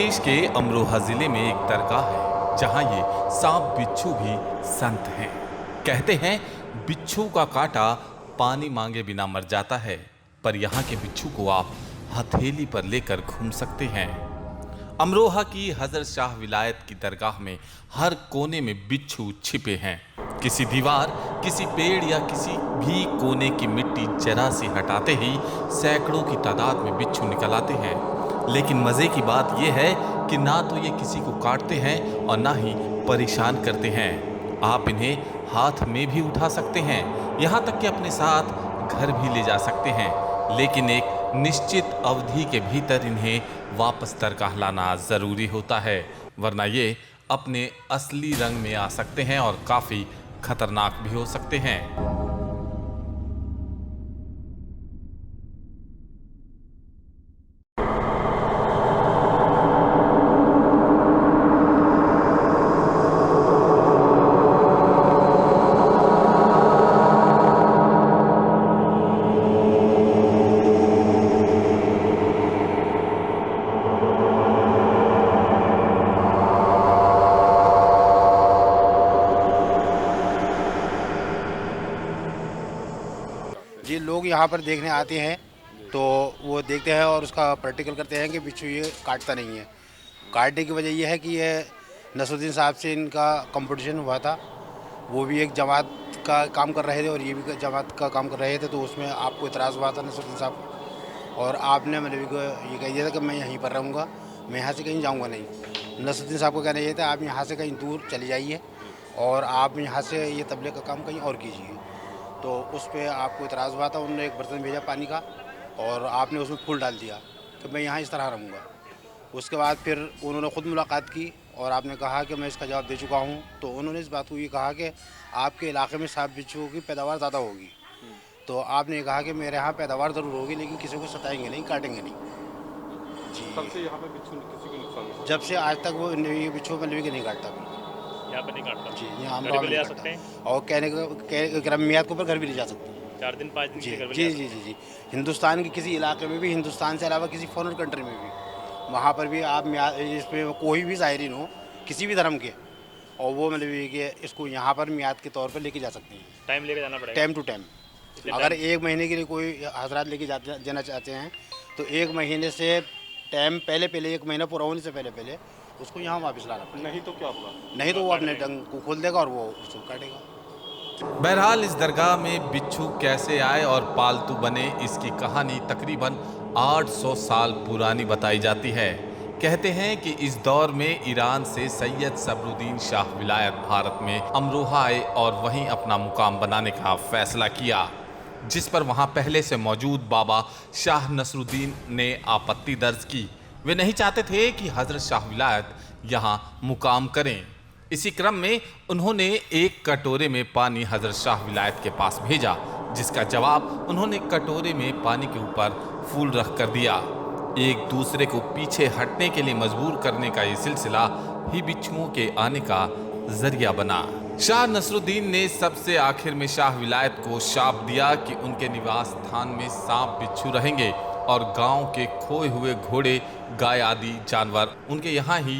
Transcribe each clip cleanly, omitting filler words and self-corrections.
प्रदेश के अमरोहा जिले में एक दरगाह है जहां ये सांप बिच्छू भी संत हैं। कहते हैं बिच्छू का काटा पानी मांगे बिना मर जाता है, पर यहाँ के बिच्छू को आप हथेली पर लेकर घूम सकते हैं। अमरोहा की हजरत शाह विलायत की दरगाह में हर कोने में बिच्छू छिपे हैं। किसी दीवार, किसी पेड़ या किसी भी कोने की मिट्टी जरा सी हटाते ही सैकड़ों की तादाद में बिच्छू निकल आते हैं। लेकिन मजे की बात यह है कि ना तो ये किसी को काटते हैं और ना ही परेशान करते हैं। आप इन्हें हाथ में भी उठा सकते हैं, यहाँ तक कि अपने साथ घर भी ले जा सकते हैं, लेकिन एक निश्चित अवधि के भीतर इन्हें वापस दरगाह लाना ज़रूरी होता है, वरना ये अपने असली रंग में आ सकते हैं और काफ़ी खतरनाक भी हो सकते हैं। जी, लोग यहाँ पर देखने आते हैं तो वो देखते हैं और उसका प्रैक्टिकल करते हैं कि बिच्छू ये काटता नहीं है। काटने की वजह यह है कि ये नसरुद्दीन साहब से इनका कंपटीशन हुआ था। वो भी एक जमात का काम कर रहे थे और ये भी जमात का काम कर रहे थे, तो उसमें आपको इतराज़ हुआ था नसरुद्दीन साहब को, और आपने मतलब ये कह दिया था कि मैं यहीं पर रहूँगा, मैं यहाँ से कहीं जाऊँगा नहीं। नसरुद्दीन साहब को कहना ये था आप यहाँ से कहीं दूर चले जाइए और आप यहाँ से ये तबले का काम कहीं और कीजिए। तो उस पर आपको इतराज़ हुआ था, उन्होंने एक बर्तन भेजा पानी का और आपने उसमें फूल डाल दिया कि मैं यहाँ इस तरह रहूँगा। उसके बाद फिर उन्होंने ख़ुद मुलाकात की और आपने कहा कि मैं इसका जवाब दे चुका हूँ। तो उन्होंने इस बात को ये कहा कि आपके इलाके में सांप बिच्छुओं की पैदावार ज़्यादा होगी, तो आपने कहा कि मेरे यहाँ पैदावार ज़रूर होगी लेकिन किसी को सताएंगे नहीं, काटेंगे नहीं। जी, तब से यहाँ पे बिच्छू किसी को नुकसान नहीं जब से आज तक वो ये बिच्छू मतलब कि नहीं काटता बिल्कुल। यहाँ पे नहीं काटता। जी, यहाँ घर पे ले जा सकते हैं और कहने का ग्रामीणियात के ऊपर घर भी ले जा सकते हैं। 4 दिन 5 दिन जी के घर पे जी ले जी जी जी हिंदुस्तान के किसी इलाके में भी, हिंदुस्तान से अलावा किसी फॉरेन कंट्री में भी, वहाँ पर भी आप इसमें कोई भी ज़ायरीन हो किसी भी धर्म के, और वो मतलब ये कि इसको यहाँ पर मियाद के तौर पर लेके जा सकते हैं, टाइम लेके जाना पड़ेगा। Time to time. अगर एक महीने के लिए कोई हजरात लेके जाना चाहते हैं तो 1 महीने से टाइम पहले 1 महीना पूरा होने से पहले उसको यहाँ वापस लाना पड़ेगा। नहीं तो क्या होगा? नहीं तो वो अपने डंग को खोल देगा और वो उसको काटेगा। बहरहाल इस दरगाह में बिच्छू कैसे आए और पालतू बने, इसकी कहानी तकरीबन 800 साल पुरानी बताई जाती है। कहते हैं कि इस दौर में ईरान से सैयद सब्रुद्दीन शाह विलायत भारत में अमरोहा आए और वहीं अपना मुकाम बनाने का फैसला किया, जिस पर वहां पहले से मौजूद बाबा शाह नसरुद्दीन ने आपत्ति दर्ज की। वे नहीं चाहते थे कि हजरत शाह विलायत यहाँ मुकाम करें। इसी क्रम में उन्होंने एक कटोरे में पानी हजरत शाह विलायत के पास भेजा, जिसका जवाब उन्होंने कटोरे में पानी के ऊपर फूल रख कर दिया। एक दूसरे को पीछे हटने के लिए मजबूर करने का ये सिलसिला ही बिच्छुओं के आने का जरिया बना। शाह नसरुद्दीन ने सबसे आखिर में शाह विलायत को शाप दिया कि उनके निवास स्थान में सांप बिच्छू रहेंगे और गांव के खोए हुए घोड़े, गाय आदि जानवर उनके यहाँ ही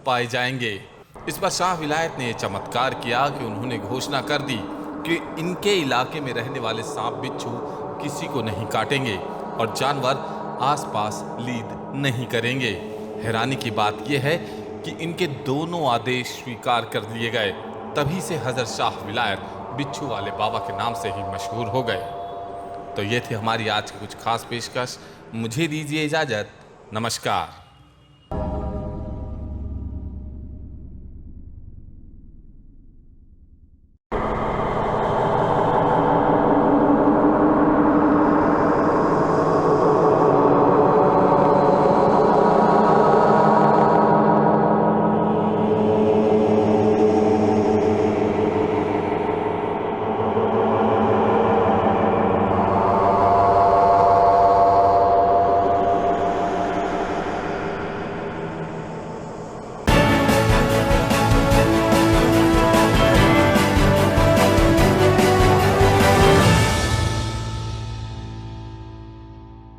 पाए जाएंगे। इस पर शाह विलायत ने चमत्कार किया कि उन्होंने घोषणा कर दी कि इनके इलाके में रहने वाले सांप बिच्छू किसी को नहीं काटेंगे और जानवर आसपास लीद नहीं करेंगे। हैरानी की बात यह है कि इनके दोनों आदेश स्वीकार कर लिए गए। तभी से हजरत शाह विलायत बिच्छू वाले बाबा के नाम से ही मशहूर हो गए। तो ये थी हमारी आज की कुछ खास पेशकश। मुझे दीजिए इजाज़त। नमस्कार।